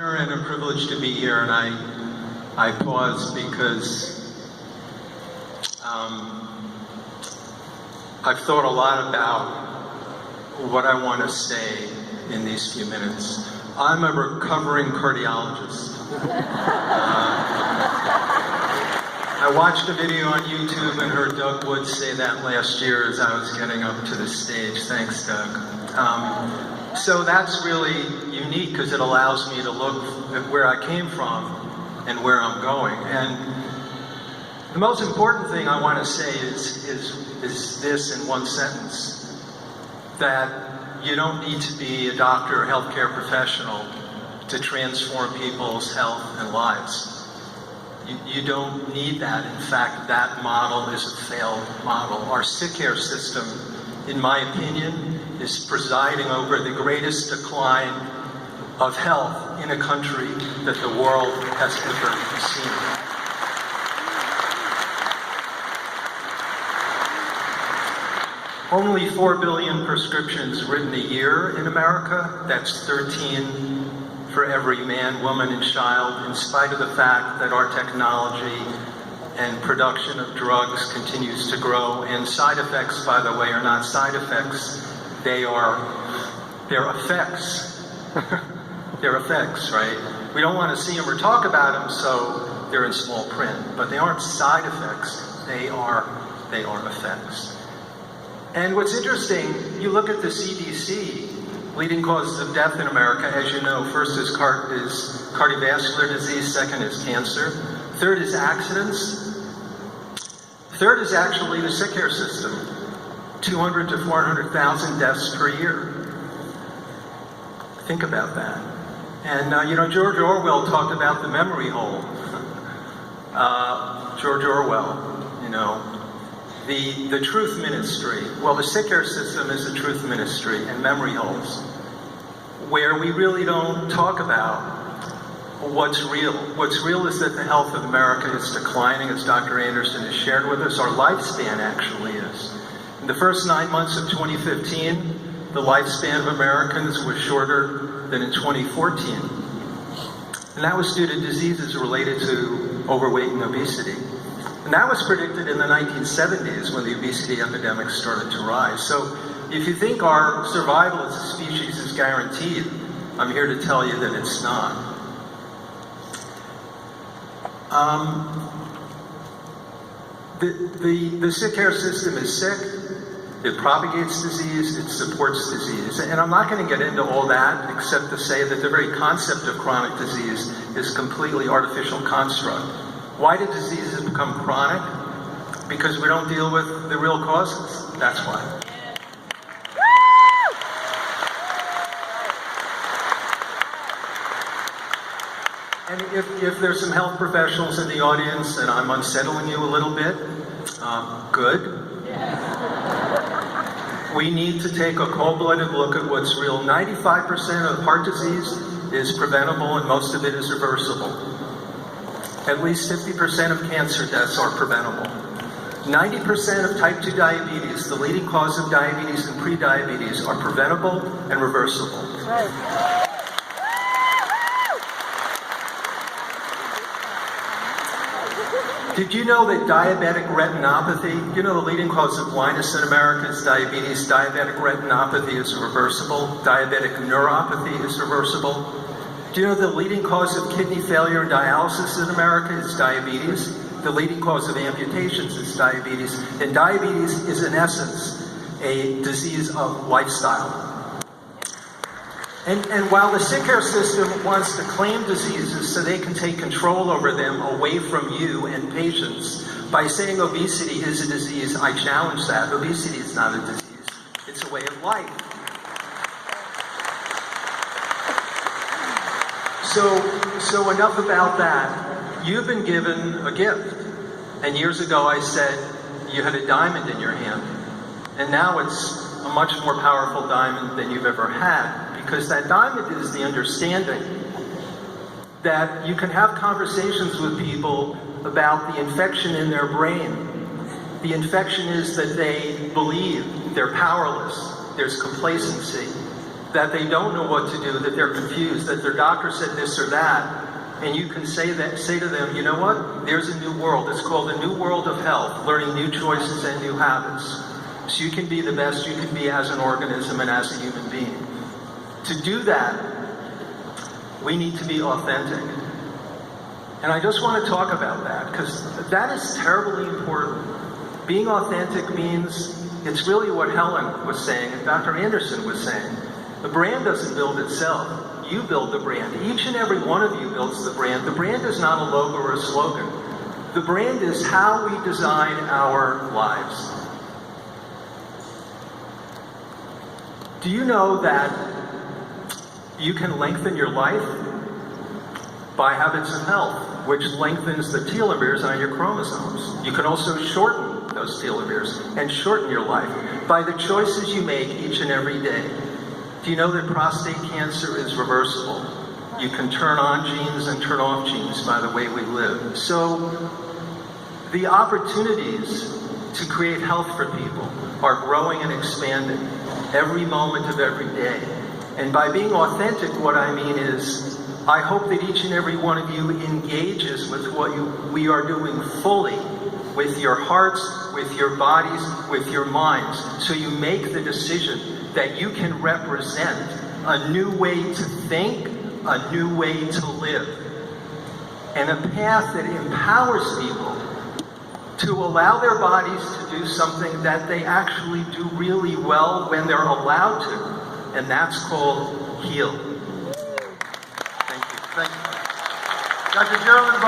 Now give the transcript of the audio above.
And a privilege to be here, and I pause because I've thought a lot about what I want to say in these few minutes. I'm a recovering cardiologist. I watched a video on YouTube and heard Doug Woods say that last year as I was getting up to the stage. Thanks, Doug. So that's really unique because it allows me to look at where I came from and where I'm going. And the most important thing I want to say is this in one sentence, that you don't need to be a doctor or healthcare professional to transform people's health and lives. You don't need that. In fact, that model is a failed model. Our sick care system, in my opinion, is presiding over the greatest decline of health in a country that the world has ever seen. Only 4 billion prescriptions written a year in America. That's 13 for every man, woman, and child, in spite of the fact that our technology and production of drugs continues to grow. And side effects, by the way, are not side effects. They're effects. They're effects, right? We don't want to see them or talk about them, so they're in small print. But they aren't side effects. They are effects. And what's interesting, you look at the CDC, leading causes of death in America, as you know, first is cardiovascular disease, second is cancer, third is accidents, third is actually the sick care system, 200 to 400,000 deaths per year. Think about that. And George Orwell talked about the memory hole. George Orwell, the truth ministry. Well, the sick care system is a truth ministry and memory holes, where we really don't talk about what's real. What's real is that the health of America is declining, as Dr. Anderson has shared with us. Our lifespan actually is. In the first 9 months of 2015, the lifespan of Americans was shorter than in 2014. And that was due to diseases related to overweight and obesity. And that was predicted in the 1970s when the obesity epidemic started to rise. So if you think our survival as a species is guaranteed, I'm here to tell you that it's not. The sick care system is sick. It propagates disease, it supports disease. And I'm not going to get into all that except to say that the very concept of chronic disease is a completely artificial construct. Why do diseases become chronic? Because we don't deal with the real causes. That's why. And if there's some health professionals in the audience and I'm unsettling you a little bit, good. We need to take a cold-blooded look at what's real. 95% of heart disease is preventable and most of it is reversible. At least 50% of cancer deaths are preventable. 90% of type 2 diabetes, the leading cause of diabetes and pre-diabetes, are preventable and reversible. Right. Did you know that diabetic retinopathy, the leading cause of blindness in America is diabetes? Diabetic retinopathy is reversible. Diabetic neuropathy is reversible. Do you know the leading cause of kidney failure and dialysis in America is diabetes? The leading cause of amputations is diabetes. And diabetes is, in essence, a disease of lifestyle. And while the sick care system wants to claim diseases so they can take control over them away from you and patients by saying obesity is a disease, I challenge that. Obesity is not a disease. It's a way of life. So enough about that. You've been given a gift. And years ago I said you had a diamond in your hand. And now it's a much more powerful diamond than you've ever had. Because that diamond is the understanding that you can have conversations with people about the infection in their brain. The infection is that they believe they're powerless. There's complacency. that they don't know what to do, that they're confused, that their doctor said this or that, and you can say to them, you know what? There's a new world. It's called the new world of health, learning new choices and new habits. So you can be the best you can be as an organism and as a human being. To do that, we need to be authentic. And I just want to talk about that, because that is terribly important. Being authentic means, it's really what Helen was saying and Dr. Anderson was saying. The brand doesn't build itself. You build the brand. Each and every one of you builds the brand. The brand is not a logo or a slogan. The brand is how we design our lives. Do you know that you can lengthen your life by habits of health, which lengthens the telomeres on your chromosomes? You can also shorten those telomeres and shorten your life by the choices you make each and every day. Do you know that prostate cancer is reversible? You can turn on genes and turn off genes by the way we live. So the opportunities to create health for people are growing and expanding every moment of every day. And by being authentic, what I mean is, I hope that each and every one of you engages with what we are doing fully, with your hearts, with your bodies, with your minds, so you make the decision that you can represent a new way to think, a new way to live, and a path that empowers people to allow their bodies to do something that they actually do really well when they're allowed to, and that's called heal. Thank you. Thank you. Dr. Geraldine